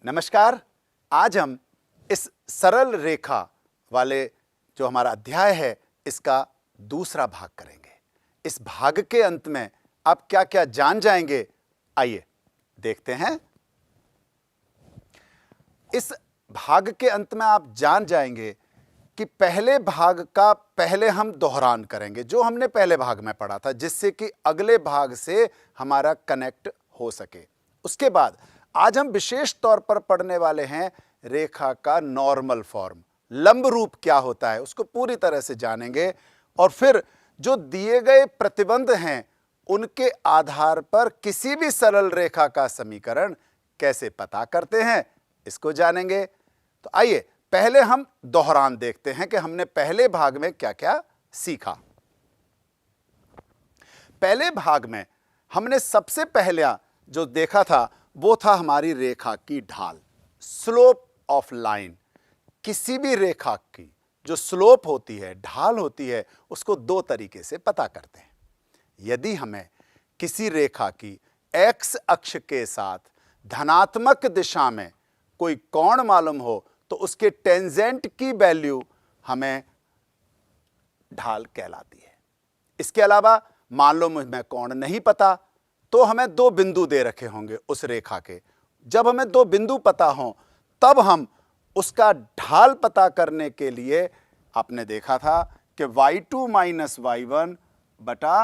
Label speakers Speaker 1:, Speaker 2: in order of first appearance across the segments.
Speaker 1: नमस्कार। आज हम इस सरल रेखा वाले जो हमारा अध्याय है इसका दूसरा भाग करेंगे। इस भाग के अंत में आप क्या क्या जान जाएंगे, आइए देखते हैं। इस भाग के अंत में आप जान जाएंगे कि पहले भाग का पहले हम दोहरान करेंगे जो हमने पहले भाग में पढ़ा था, जिससे कि अगले भाग से हमारा कनेक्ट हो सके। उसके बाद आज हम विशेष तौर पर पढ़ने वाले हैं रेखा का नॉर्मल फॉर्म, लंब रूप क्या होता है उसको पूरी तरह से जानेंगे। और फिर जो दिए गए प्रतिबंध हैं उनके आधार पर किसी भी सरल रेखा का समीकरण कैसे पता करते हैं इसको जानेंगे। तो आइए पहले हम दोहरान देखते हैं कि हमने पहले भाग में क्या क्या सीखा। पहले भाग में हमने सबसे पहले जो देखा था वो था हमारी रेखा की ढाल, स्लोप ऑफ लाइन। किसी भी रेखा की जो स्लोप होती है, ढाल होती है, उसको दो तरीके से पता करते हैं। यदि हमें किसी रेखा की एक्स अक्ष के साथ धनात्मक दिशा में कोई कोण मालूम हो तो उसके टेंजेंट की वैल्यू हमें ढाल कहलाती है। इसके अलावा मान लो मुझे कोण नहीं पता तो हमें दो बिंदु दे रखे होंगे उस रेखा के। जब हमें दो बिंदु पता हो तब हम उसका ढाल पता करने के लिए आपने देखा था कि y2 माइनस y1 बटा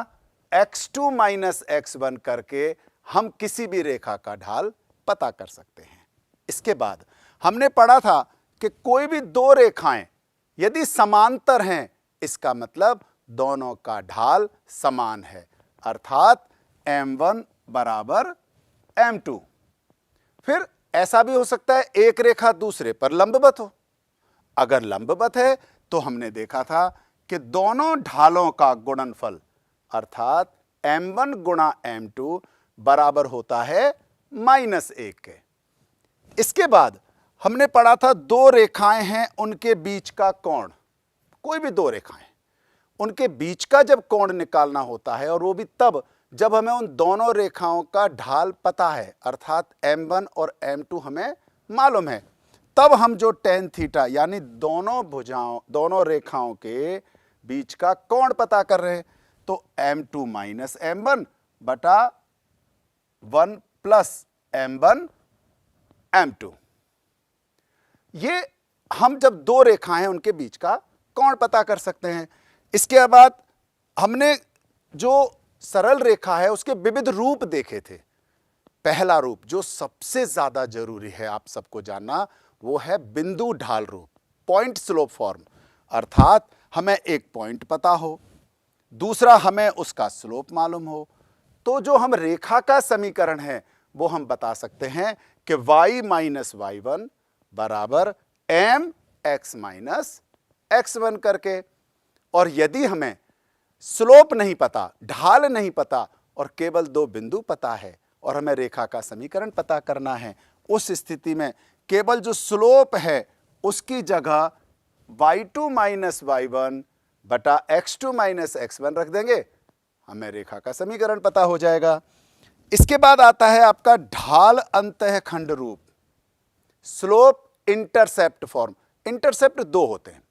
Speaker 1: x2 माइनस x1 करके हम किसी भी रेखा का ढाल पता कर सकते हैं। इसके बाद हमने पढ़ा था कि कोई भी दो रेखाएं यदि समांतर हैं इसका मतलब दोनों का ढाल समान है, अर्थात m1 बराबर m2। फिर ऐसा भी हो सकता है एक रेखा दूसरे पर लंबवत हो। अगर लंबवत है तो हमने देखा था कि दोनों ढालों का गुणनफल अर्थात m1 गुणा m2 बराबर होता है -1 के। इसके बाद हमने पढ़ा था दो रेखाएं हैं उनके बीच का कोण, कोई भी दो रेखाएं, उनके बीच का जब कोण निकालना होता है और वो भी तब जब हमें उन दोनों रेखाओं का ढाल पता है, अर्थात m1 और m2 हमें मालूम है, तब हम जो tan थीटा यानी दोनों रेखाओं के बीच का कोण पता कर रहे हैं। तो m2 माइनस m1 बटा 1 प्लस m1 m2, ये हम जब दो रेखाएं हैं उनके बीच का कोण पता कर सकते हैं। इसके बाद हमने जो सरल रेखा है उसके विविध रूप देखे थे। पहला रूप जो सबसे ज्यादा जरूरी है आप सबको जानना वो है बिंदु ढाल रूप, पॉइंट स्लोप फॉर्म, अर्थात हमें एक पॉइंट पता हो, दूसरा हमें उसका स्लोप मालूम हो, तो जो हम रेखा का समीकरण है वो हम बता सकते हैं कि y माइनस y1 बराबर m x माइनस x1 करके। और यदि हमें स्लोप नहीं पता, ढाल नहीं पता और केवल दो बिंदु पता है और हमें रेखा का समीकरण पता करना है, उस स्थिति में केवल जो स्लोप है उसकी जगह y2 माइनस y1 बटा x2 माइनस x1 रख देंगे, हमें रेखा का समीकरण पता हो जाएगा। इसके बाद आता है आपका ढाल अंतःखंड रूप, स्लोप इंटरसेप्ट फॉर्म। इंटरसेप्ट दो होते हैं,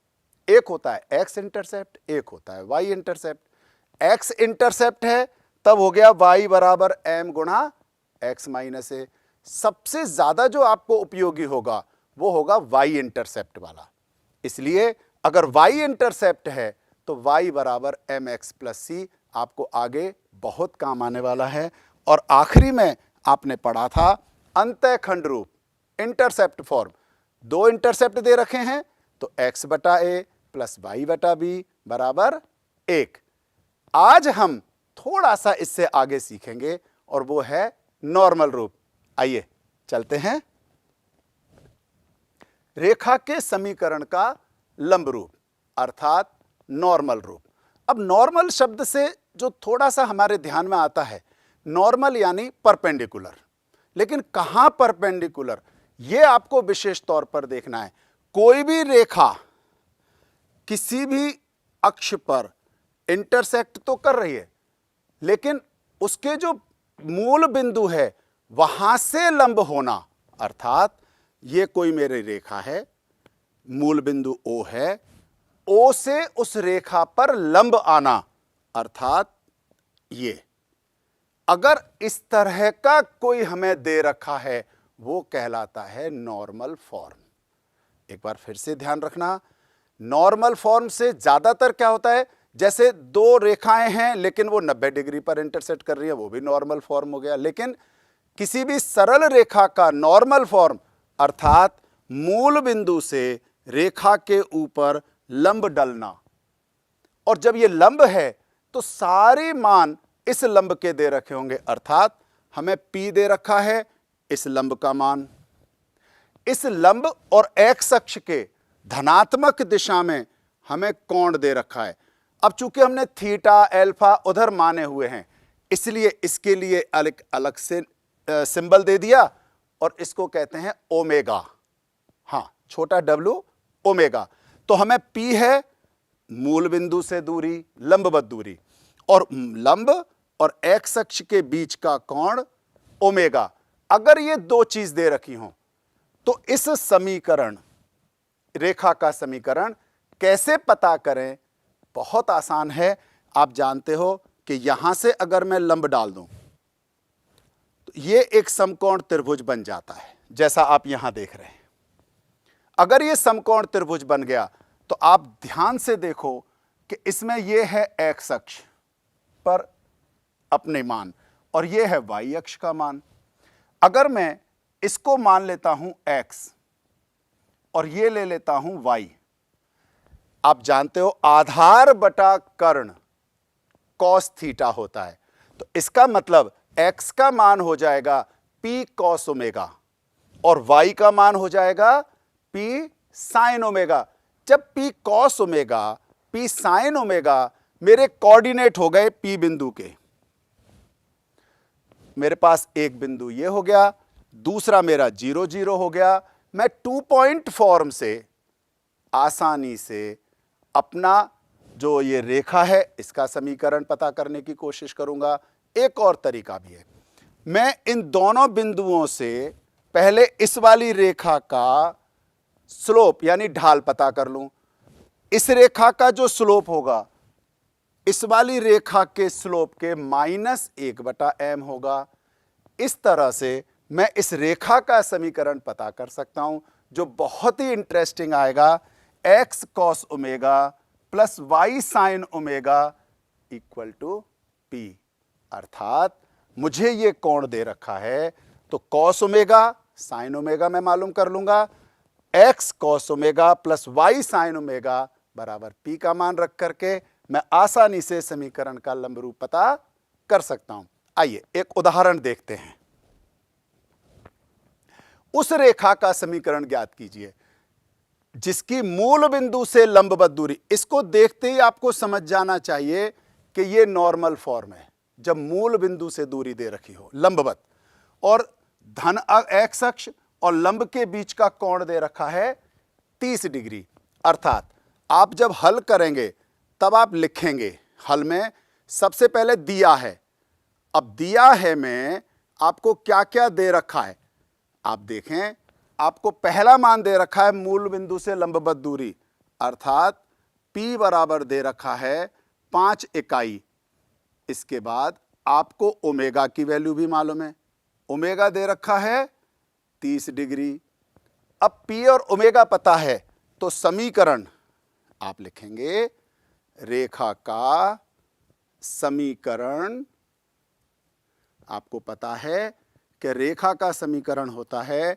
Speaker 1: एक होता है x इंटरसेप्ट, एक होता है y इंटरसेप्ट। x इंटरसेप्ट है तब हो गया y बराबर m गुणा x माइनस a। सबसे ज्यादा जो आपको उपयोगी होगा वो होगा y इंटरसेप्ट वाला, इसलिए अगर y इंटरसेप्ट है तो y बराबर mx प्लस c आपको आगे बहुत काम आने वाला है। और आखिरी में आपने पढ़ा था अंतःखंड रूप, इंटरसेप्ट फॉर्म। दो इंटरसेप्ट दे रखे हैं तो x बटा a प्लस y बटा b बराबर 1। आज हम थोड़ा सा इससे आगे सीखेंगे और वो है नॉर्मल रूप। आइए चलते हैं रेखा के समीकरण का लंब रूप अर्थात नॉर्मल रूप। अब नॉर्मल शब्द से जो थोड़ा सा हमारे ध्यान में आता है, नॉर्मल यानी परपेंडिकुलर, लेकिन कहां परपेंडिकुलर ये आपको विशेष तौर पर देखना है। कोई भी रेखा किसी भी अक्ष पर इंटरसेक्ट तो कर रही है, लेकिन उसके जो मूल बिंदु है वहां से लंब होना अर्थात ये कोई मेरी रेखा है, मूल बिंदु O है, O से उस रेखा पर लंब आना अर्थात ये, अगर इस तरह का कोई हमें दे रखा है वो कहलाता है नॉर्मल फॉर्म। एक बार फिर से ध्यान रखना, नॉर्मल फॉर्म से ज्यादातर क्या होता है, जैसे दो रेखाएं हैं लेकिन वो 90 डिग्री पर इंटरसेक्ट कर रही है, वो भी नॉर्मल फॉर्म हो गया। लेकिन किसी भी सरल रेखा का नॉर्मल फॉर्म अर्थात मूल बिंदु से रेखा के ऊपर लंब डलना, और जब ये लंब है तो सारे मान इस लंब के दे रखे होंगे, अर्थात हमें P दे रखा है, इस लंब का मान, इस लंब और एक्स अक्ष के धनात्मक दिशा में हमें कोण दे रखा है। अब चूंकि हमने थीटा अल्फा उधर माने हुए हैं, इसलिए इसके लिए अलग अलग से सिंबल दे दिया, और इसको कहते हैं ओमेगा। हाँ, छोटा w ओमेगा। तो हमें P है मूल बिंदु से दूरी, लंबवत दूरी, और लंब और एक्स अक्ष के बीच का कोण ओमेगा। अगर ये दो चीज दे रखी हों तो इस समीकरण, रेखा का समीकरण कैसे पता करें? बहुत आसान है। आप जानते हो कि यहां से अगर मैं लंब डाल दूं तो ये एक समकोण त्रिभुज बन जाता है, जैसा आप यहां देख रहे हैं। अगर ये समकोण त्रिभुज बन गया तो आप ध्यान से देखो कि इसमें यह है एक्स अक्ष पर अपने मान, और यह है वाई अक्ष का मान। अगर मैं इसको मान लेता हूं x और ये ले लेता हूं y, आप जानते हो आधार बटा कर्ण cos थीटा होता है, तो इसका मतलब x का मान हो जाएगा p cos ओमेगा और y का मान हो जाएगा p sin ओमेगा। जब p cos omega p sin omega मेरे कोऑर्डिनेट हो गए p बिंदु के, मेरे पास एक बिंदु ये हो गया, दूसरा मेरा 0 0 हो गया। मैं 2 पॉइंट फॉर्म से आसानी से अपना जो ये रेखा है इसका समीकरण पता करने की कोशिश करूंगा। एक और तरीका भी है, मैं इन दोनों बिंदुओं से पहले इस वाली रेखा का स्लोप यानी ढाल पता कर लूं। इस रेखा का जो स्लोप होगा इस वाली रेखा के स्लोप के -1/m होगा। इस तरह से मैं इस रेखा का समीकरण पता कर सकता हूं, जो बहुत ही इंटरेस्टिंग आएगा। x cos omega plus y sin omega equal to p, अर्थात मुझे ये कोण दे रखा है तो cos ओमेगा sin ओमेगा मैं मालूम कर लूंगा। x cos omega plus y sin omega बराबर p का मान रख करके मैं आसानी से समीकरण का लंब रूप पता कर सकता हूं। आइए एक उदाहरण देखते हैं। उस रेखा का समीकरण ज्ञात कीजिए जिसकी मूल बिंदु से लंबवत दूरी, इसको देखते ही आपको समझ जाना चाहिए कि यह नॉर्मल फॉर्म है। जब मूल बिंदु से दूरी दे रखी हो लंबवत और धन एक्स अक्ष और लंब के बीच का कोण दे रखा है 30 डिग्री, अर्थात आप जब हल करेंगे तब आप लिखेंगे, हल में सबसे पहले दिया है। अब दिया है में आपको क्या क्या दे रखा है, आप देखें। आपको पहला मान दे रखा है मूल बिंदु से लंबवत दूरी, अर्थात P बराबर दे रखा है 5 इकाई। इसके बाद आपको ओमेगा की वैल्यू भी मालूम है, ओमेगा दे रखा है 30 डिग्री। अब P और ओमेगा पता है तो समीकरण आप लिखेंगे, रेखा का समीकरण आपको पता है कि रेखा का समीकरण होता है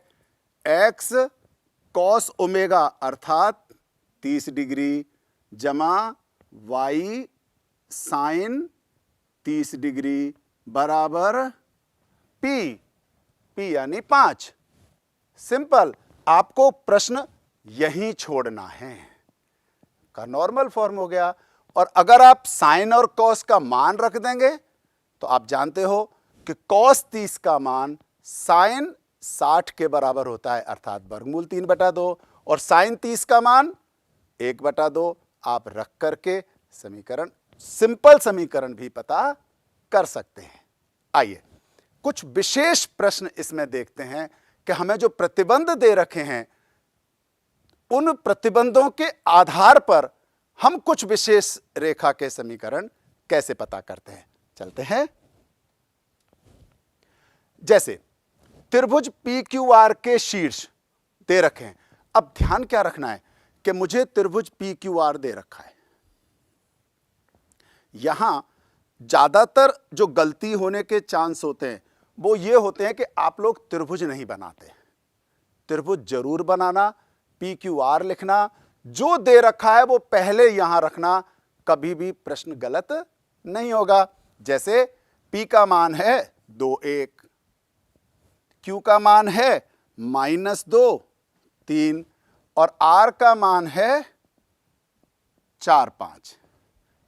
Speaker 1: x cos ओमेगा अर्थात 30 डिग्री जमा y sin 30 डिग्री बराबर p यानी 5। सिंपल, आपको प्रश्न यहीं छोड़ना है, का नॉर्मल फॉर्म हो गया। और अगर आप साइन और कॉस का मान रख देंगे तो आप जानते हो कि कॉस 30 का मान साइन 60 के बराबर होता है, अर्थात वर्गमूल 3/2, और साइन 30 का मान 1/2 आप रख करके समीकरण, सिंपल समीकरण भी पता कर सकते हैं। आइए कुछ विशेष प्रश्न इसमें देखते हैं कि हमें जो प्रतिबंध दे रखे हैं उन प्रतिबंधों के आधार पर हम कुछ विशेष रेखा के समीकरण कैसे पता करते हैं। चलते हैं। जैसे त्रिभुज PQR के शीर्ष दे रखे हैं। अब ध्यान क्या रखना है कि मुझे त्रिभुज PQR दे रखा है। यहां ज्यादातर जो गलती होने के चांस होते हैं वो ये होते हैं कि आप लोग त्रिभुज नहीं बनाते। त्रिभुज जरूर बनाना, PQR लिखना, जो दे रखा है वो पहले यहां रखना, कभी भी प्रश्न गलत नहीं होगा। जैसे P का मान है 2 1, Q का मान है -2 3 और R का मान है 4 5।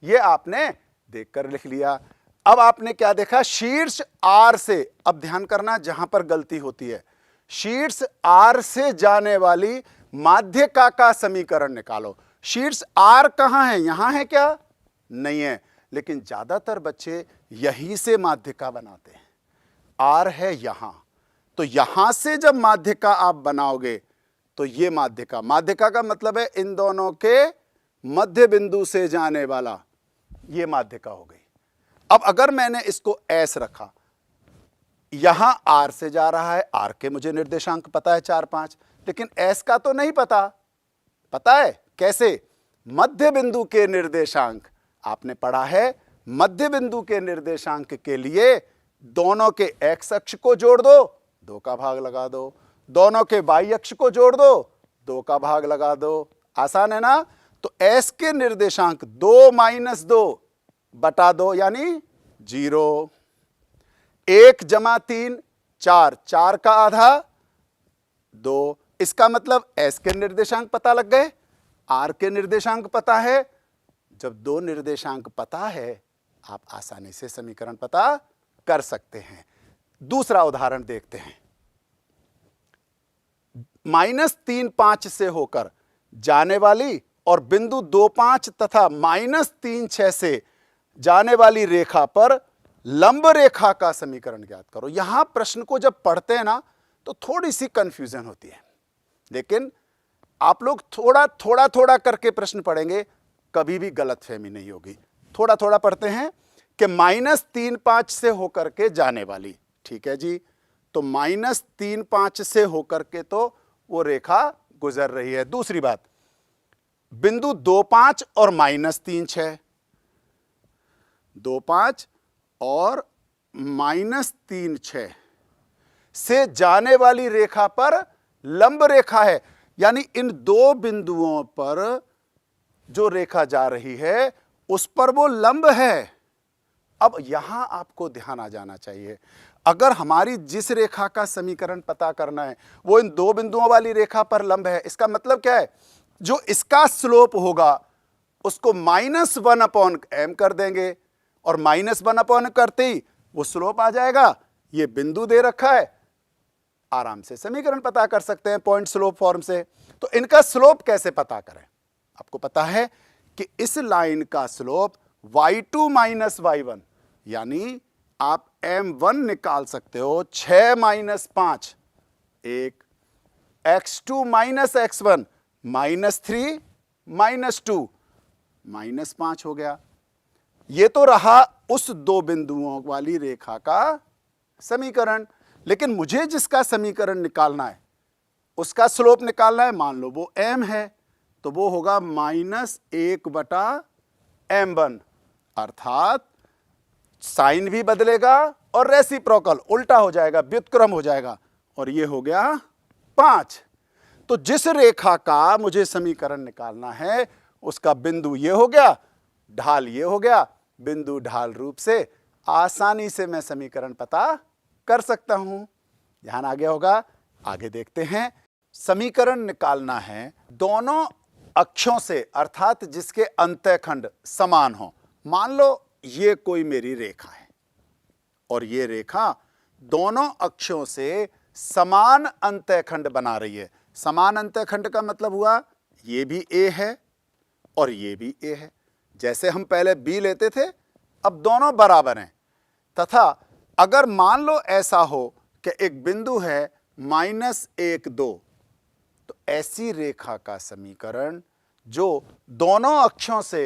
Speaker 1: ये आपने देखकर लिख लिया। अब आपने क्या देखा, शीर्ष R से, अब ध्यान करना जहां पर गलती होती है, शीर्ष R से जाने वाली माध्यिका का समीकरण निकालो। शीर्ष R कहां है, यहां है क्या? नहीं है, लेकिन ज्यादातर बच्चे यहीं से माध्यिका बनाते हैं। R है यहां, तो यहां से जब माध्यिका आप बनाओगे तो ये माध्यिका, माध्यिका का मतलब है इन दोनों के मध्य बिंदु से जाने वाला, ये माध्यिका हो गई। अब अगर मैंने इसको S रखा, यहां R से जा रहा है, R के मुझे निर्देशांक पता है 4 5, लेकिन S का तो नहीं पता। पता है कैसे? मध्य बिंदु के निर्देशांक आपने पढ़ा है। मध्य बिंदु के निर्देशांक के लिए दोनों के x अक्ष को जोड़ दो, 2 का भाग लगा दो, दोनों के y अक्ष को जोड़ दो, 2 का भाग लगा दो। आसान है ना? तो S के निर्देशांक 2 - 2 बटा 2 यानी 0। 1 + 3 4, 4 का आधा 2। इसका मतलब S के निर्देशांक पता लग गए, R के निर्देशांक पता है। जब 2 निर्देशांक पता है, आप आसानी से समीकरण पता कर सकते हैं। दूसरा उदाहरण देखते हैं। -3 5 से होकर जाने वाली और बिंदु 2 5 तथा -3 6 से जाने वाली रेखा पर लंब रेखा का समीकरण ज्ञात करो। यहां प्रश्न को जब पढ़ते हैं ना तो थोड़ी सी कंफ्यूजन होती है, लेकिन आप लोग थोड़ा करके प्रश्न पढ़ेंगे, कभी भी गलतफहमी नहीं होगी। थोड़ा थोड़ा पढ़ते हैं कि -3 5 से होकर के जाने वाली, ठीक है जी, तो -3 5 से होकर के तो वो रेखा गुजर रही है। दूसरी बात, बिंदु 2 5 और -3 6, 2 5 और -3 6 से जाने वाली रेखा पर लंब रेखा है, यानी इन 2 बिंदुओं पर जो रेखा जा रही है उस पर वो लंब है। अब यहां आपको ध्यान आ जाना चाहिए, अगर हमारी जिस रेखा का समीकरण पता करना है वो इन 2 बिंदुओं वाली रेखा पर लंब है, इसका मतलब क्या है, जो इसका स्लोप होगा उसको -1/m कर देंगे और -1/m करते ही वो स्लोप आ जाएगा। ये बिंदु दे रखा है, आराम से समीकरण पता कर सकते हैं पॉइंट स्लोप फॉर्म से। तो इनका स्लोप कैसे पता करें? आपको पता है कि इस लाइन का स्लोप y2 - y1, यानी आप m1 निकाल सकते हो 6 - 5 1, x2 - x1 -3 -2 -5 हो गया। ये तो रहा उस 2 बिंदुओं वाली रेखा का समीकरण, लेकिन मुझे जिसका समीकरण निकालना है उसका स्लोप निकालना है। मान लो वो m है, तो वो होगा -1/m1, अर्थात साइन भी बदलेगा और रेसिप्रोकल उल्टा हो जाएगा, व्युत्क्रम हो जाएगा, और ये हो गया 5। तो जिस रेखा का मुझे समीकरण निकालना है उसका बिंदु ये हो गया, ढाल ये हो गया। बिंदु ढाल रूप से आसानी से मैं समीकरण पता कर सकता हूं। ध्यान आ गया होगा। आगे देखते हैं। समीकरण निकालना है दोनों अक्षों से, अर्थात जिसके अंतःखंड समान हो। मान लो ये कोई मेरी रेखा है और ये रेखा दोनों अक्षों से समान अंतःखंड बना रही है। समान अंतःखंड का मतलब हुआ ये भी A है और ये भी A है। जैसे हम पहले B लेते थे, अब दोनों बराबर हैं। तथा अगर मान लो ऐसा हो कि एक बिंदु है -1 2। तो ऐसी रेखा का समीकरण जो दोनों अक्षों से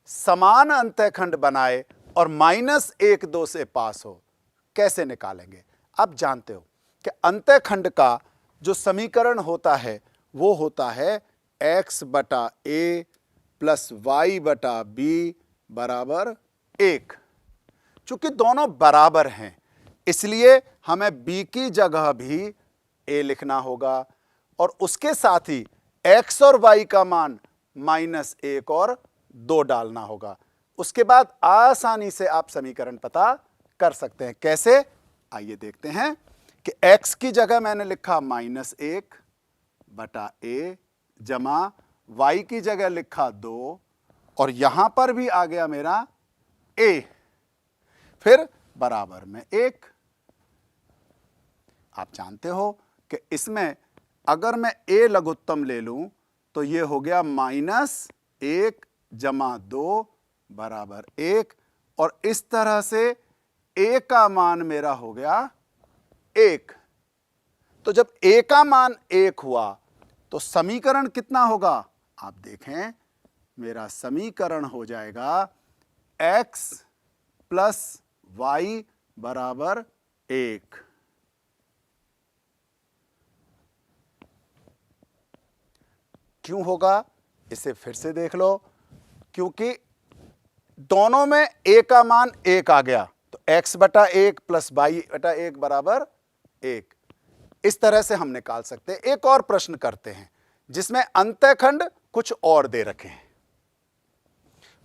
Speaker 1: समान अंतःखंड बनाए और -1 2 से पास हो, कैसे निकालेंगे? आप जानते हो कि अंतःखंड का जो समीकरण होता है वो होता है x बटा a प्लस y बटा b बराबर 1। चूंकि दोनों बराबर हैं इसलिए हमें b की जगह भी a लिखना होगा और उसके साथ ही x और y का मान -1 और 2 डालना होगा। उसके बाद आसानी से आप समीकरण पता कर सकते हैं। कैसे? आइए देखते हैं कि x की जगह मैंने लिखा -1 बटा a जमा y की जगह लिखा 2 और यहां पर भी आ गया मेरा a, फिर बराबर में 1। आप जानते हो कि इसमें अगर मैं a लघुत्तम ले लूं तो ये हो गया -1 जमा 2 बराबर 1 और इस तरह से a का मान मेरा हो गया 1। तो जब a का मान 1 हुआ तो समीकरण कितना होगा? आप देखें, मेरा समीकरण हो जाएगा x प्लस y बराबर 1। क्यों होगा? इसे फिर से देख लो। क्योंकि दोनों में a का मान 1 आ गया तो x बटा 1 प्लस y बटा 1 बराबर 1। इस तरह से हम निकाल सकते हैं। एक और प्रश्न करते हैं जिसमें अंतःखंड कुछ और दे रखे हैं।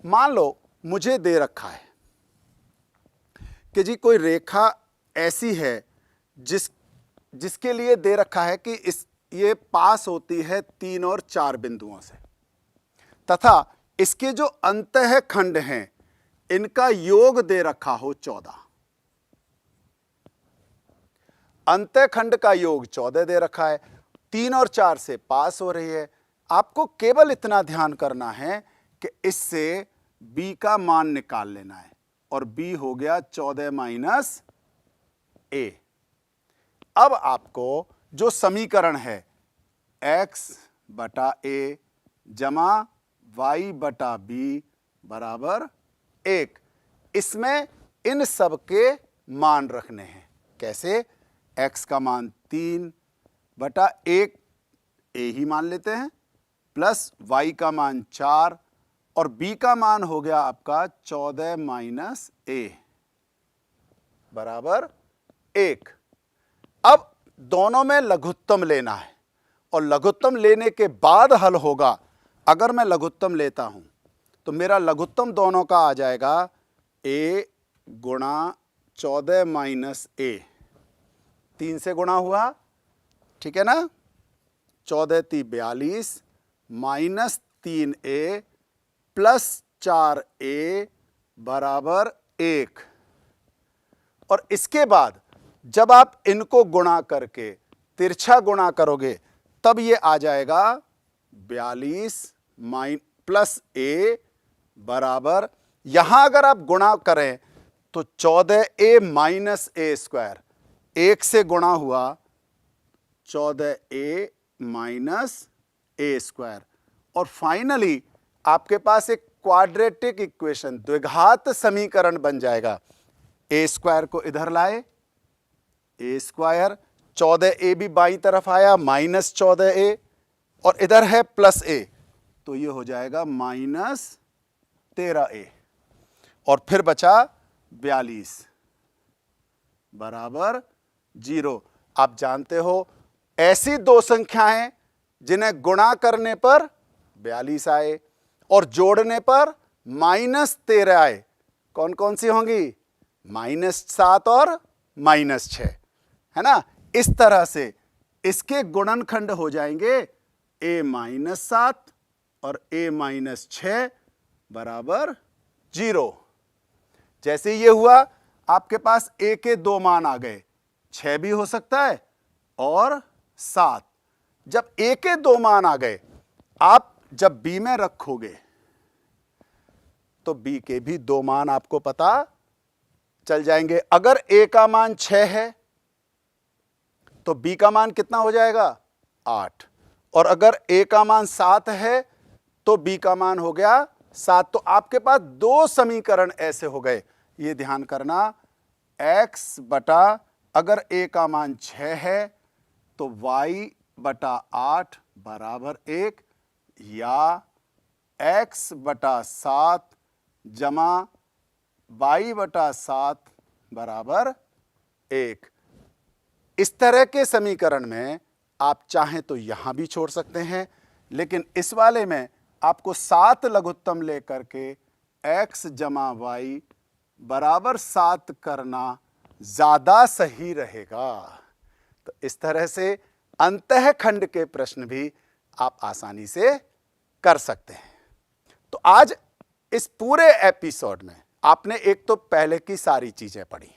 Speaker 1: मान लो मुझे दे रखा है कि जी कोई रेखा ऐसी है जिसके लिए दे रखा है कि ये पास होती है 3 और 4 बिंदुओं से तथा इसके जो अंतःखंड हैं इनका योग दे रखा हो 14। अंतःखंड का योग 14 दे रखा है, 3 और 4 से पास हो रही है। आपको केवल इतना ध्यान करना है कि इससे b का मान निकाल लेना है और b हो गया 14 माइनस a। अब आपको जो समीकरण है x बटा a जमा y बटा b बराबर 1, इसमें इन सब के मान रखने हैं। कैसे? x का मान 3 बटा 1 a ही मान लेते हैं प्लस y का मान 4 और b का मान हो गया आपका 14 माइनस a बराबर 1। अब दोनों में लघुत्तम लेना है और लघुत्तम लेने के बाद हल होगा। अगर मैं लघुत्तम लेता हूं तो मेरा लघुत्तम दोनों का आ जाएगा a गुणा 14 माइनस a, 3 से गुणा हुआ, ठीक है ना, 14 × 3 = 42 माइनस 3a प्लस 4a बराबर 1। और इसके बाद जब आप इनको गुणा करके तिरछा गुणा करोगे तब ये आ जाएगा 42 प्लस a बराबर, यहां अगर आप गुणा करें तो 14a माइनस a स्क्वायर, 1 से गुणा हुआ 14a माइनस a स्क्वायर और फाइनली आपके पास एक क्वाड्रेटिक इक्वेशन, द्विघात समीकरण बन जाएगा। a स्क्वायर को इधर लाए, a स्क्वायर, 14a भी बाईं तरफ आया माइनस 14a और इधर है प्लस a, तो ये हो जाएगा माइनस 13a और फिर बचा 42 बराबर 0। आप जानते हो ऐसी दो संख्याएं जिन्हें गुणा करने पर 42 आए और जोड़ने पर -13 आए, कौन कौन सी होंगी? -7 और -6, है ना। इस तरह से इसके गुणनखंड हो जाएंगे a-7 और a-6 बराबर 0। जैसे ये हुआ आपके पास a के 2 मान आ गए, 6 भी हो सकता है और 7। जब a के 2 मान आ गए, आप जब b में रखोगे तो b के भी 2 मान आपको पता चल जाएंगे। अगर a का मान 6 है तो b का मान कितना हो जाएगा 8। और अगर a का मान 7 है तो b का मान हो गया 7। तो आपके पास दो समीकरण ऐसे हो गए, ये ध्यान करना। x बटा अगर a का मान 6 है तो y बटा 8 बराबर 1, या x बटा 7 जमा y बटा 7 बराबर 1। इस तरह के समीकरण में आप चाहें तो यहां भी छोड़ सकते हैं, लेकिन इस वाले में आपको 7 लघुत्तम लेकर के x जमा y बराबर 7 करना ज्यादा सही रहेगा। तो इस तरह से अंतःखंड के प्रश्न भी आप आसानी से कर सकते हैं। तो आज इस पूरे एपिसोड में आपने एक तो पहले की सारी चीजें पढ़ी,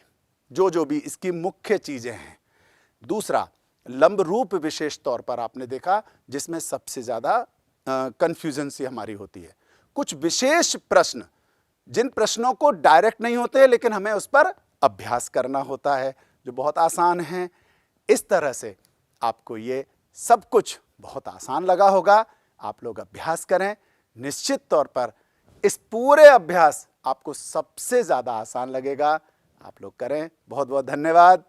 Speaker 1: जो भी इसकी मुख्य चीजें हैं। दूसरा, लंब रूप विशेष तौर पर आपने देखा, जिसमें सबसे ज्यादा कंफ्यूजन सी हमारी होती है। कुछ विशेष प्रश्न, जिन प्रश्नों को डायरेक्ट नहीं होते लेकिन हमें उस पर अभ्यास करना होता है, जो बहुत आसान है। इस तरह से आपको ये सब कुछ बहुत आसान लगा होगा। आप लोग अभ्यास करें, निश्चित तौर पर इस पूरे अभ्यास आपको सबसे ज्यादा आसान लगेगा। आप लोग करें। बहुत बहुत धन्यवाद।